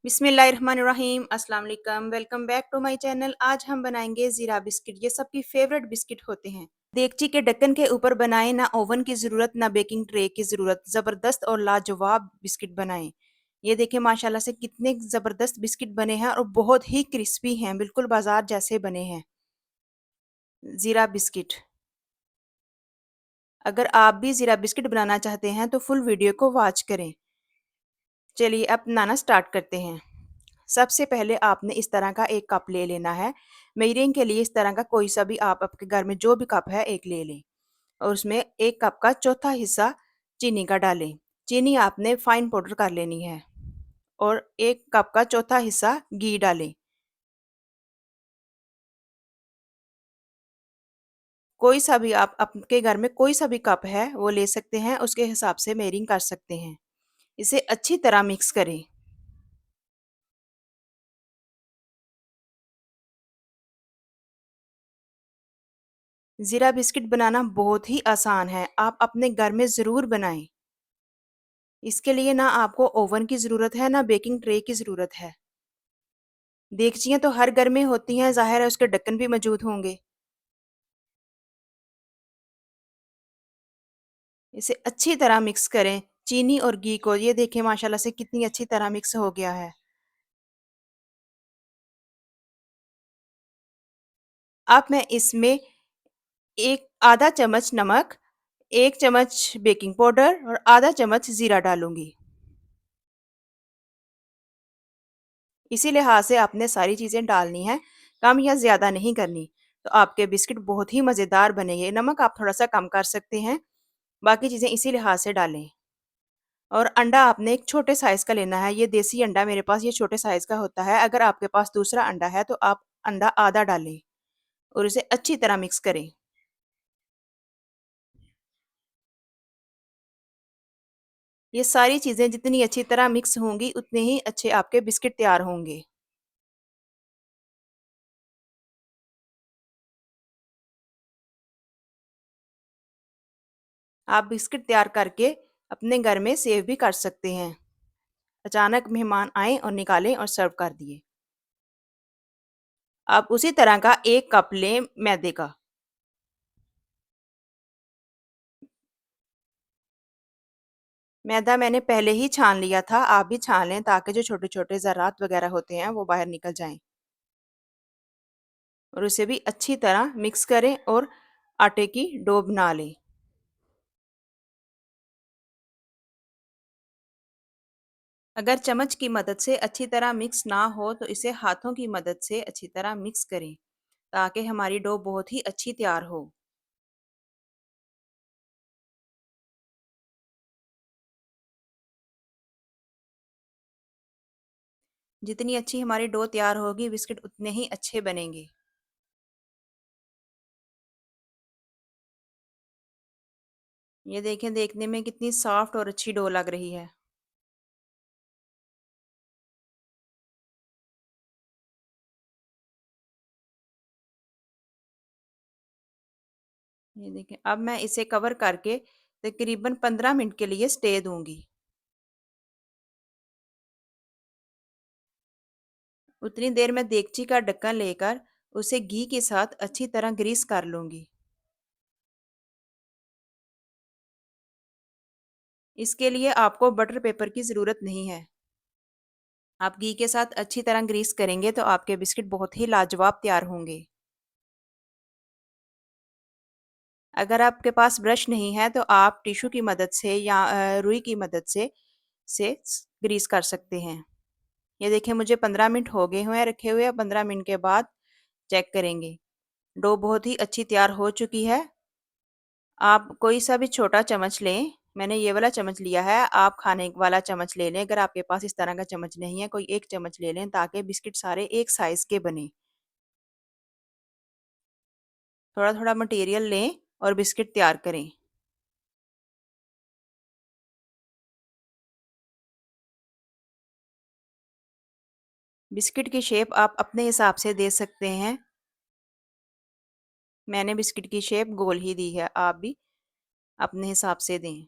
बिस्मिल्लाहिर्रहमानिर्रहीम अस्सलाम वालेकुम welcome back to my channel. आज हम बनाएंगे ज़ीरा बिस्किट। ये सबकी फेवरेट बिस्किट होते हैं। देगची के ढक्कन के ऊपर बनाएं, ना ओवन की ज़रूरत ना बेकिंग ट्रे की ज़रूरत। ज़बरदस्त और लाजवाब बिस्किट बनाएं। ये देखें माशाल्लाह से कितने ज़बरदस्त बिस्किट बने हैं और बहुत ही क्रिस्पी हैं, बिल्कुल बाजार जैसे बने हैं। ज़ीरा बिस्किट। अगर आप भी ज़ीरा बिस्किट बनाना चाहते हैं तो फुल वीडियो को वॉच करें। चलिए अब बनाना स्टार्ट करते हैं। सबसे पहले आपने इस तरह का एक कप ले लेना है। मेजरिंग के लिए इस तरह का कोई सा भी आप आपके घर में जो भी कप है एक ले लें और उसमें एक कप का चौथा हिस्सा चीनी का डालें। चीनी आपने फाइन पाउडर कर लेनी है और एक कप का चौथा हिस्सा घी डालें। कोई सा भी आप आपके घर में कोई सा भी कप है वो ले सकते हैं, उसके हिसाब से मेजरिंग कर सकते हैं। इसे अच्छी तरह मिक्स करें। ज़ीरा बिस्किट बनाना बहुत ही आसान है, आप अपने घर में ज़रूर बनाएं। इसके लिए ना आपको ओवन की ज़रूरत है ना बेकिंग ट्रे की ज़रूरत है। देगचियाँ तो हर घर में होती हैं, ज़ाहिर है उसके ढक्कन भी मौजूद होंगे। इसे अच्छी तरह मिक्स करें चीनी और घी को। ये देखें माशाल्लाह से कितनी अच्छी तरह मिक्स हो गया है। अब मैं इसमें एक आधा चम्मच नमक, एक चम्मच बेकिंग पाउडर और आधा चम्मच ज़ीरा डालूंगी। इसी लिहाज से आपने सारी चीज़ें डालनी है, कम या ज़्यादा नहीं करनी। तो आपके बिस्किट बहुत ही मज़ेदार बनेंगे। नमक आप थोड़ा सा कम कर सकते हैं, बाकी चीज़ें इसी लिहाज से डालें। और अंडा आपने एक छोटे साइज़ का लेना है। ये देसी अंडा मेरे पास ये छोटे साइज़ का होता है। अगर आपके पास दूसरा अंडा है तो आप अंडा आधा डालें और इसे अच्छी तरह मिक्स करें। ये सारी चीज़ें जितनी अच्छी तरह मिक्स होंगी उतने ही अच्छे आपके बिस्किट तैयार होंगे। आप बिस्किट तैयार करके अपने घर में सेव भी कर सकते हैं। अचानक मेहमान आए और निकालें और सर्व कर दिए। आप उसी तरह का एक कप लें मैदे का। मैदा मैंने पहले ही छान लिया था, आप भी छान लें ताकि जो छोटे छोटे ज़रात वगैरह होते हैं वो बाहर निकल जाएं। और उसे भी अच्छी तरह मिक्स करें और आटे की डो बना लें। अगर चम्मच की मदद से अच्छी तरह मिक्स ना हो तो इसे हाथों की मदद से अच्छी तरह मिक्स करें ताकि हमारी डो बहुत ही अच्छी तैयार हो। जितनी अच्छी हमारी डो तैयार होगी बिस्किट उतने ही अच्छे बनेंगे। ये देखें देखने में कितनी सॉफ्ट और अच्छी डो लग रही है। ये देखें अब मैं इसे कवर करके तकरीबन 15 मिनट के लिए स्टे दूंगी। उतनी देर में देगची का ढक्कन लेकर उसे घी के साथ अच्छी तरह ग्रीस कर लूंगी। इसके लिए आपको बटर पेपर की ज़रूरत नहीं है। आप घी के साथ अच्छी तरह ग्रीस करेंगे तो आपके बिस्किट बहुत ही लाजवाब तैयार होंगे। अगर आपके पास ब्रश नहीं है तो आप टिश्यू की मदद से या रुई की मदद से ग्रीस कर सकते हैं। ये देखें मुझे 15 मिनट हो गए हुए हैं रखे हुए। 15 मिनट के बाद चेक करेंगे। डो बहुत ही अच्छी तैयार हो चुकी है। आप कोई सा भी छोटा चम्मच लें। मैंने ये वाला चम्मच लिया है, आप खाने वाला चम्मच ले लें। अगर आपके पास इस तरह का चम्मच नहीं है कोई एक चम्मच ले लें ताकि बिस्किट सारे एक साइज़ के बने। थोड़ा थोड़ा मटेरियल लें और बिस्किट तैयार करें। बिस्किट की शेप आप अपने हिसाब से दे सकते हैं। मैंने बिस्किट की शेप गोल ही दी है, आप भी अपने हिसाब से दें।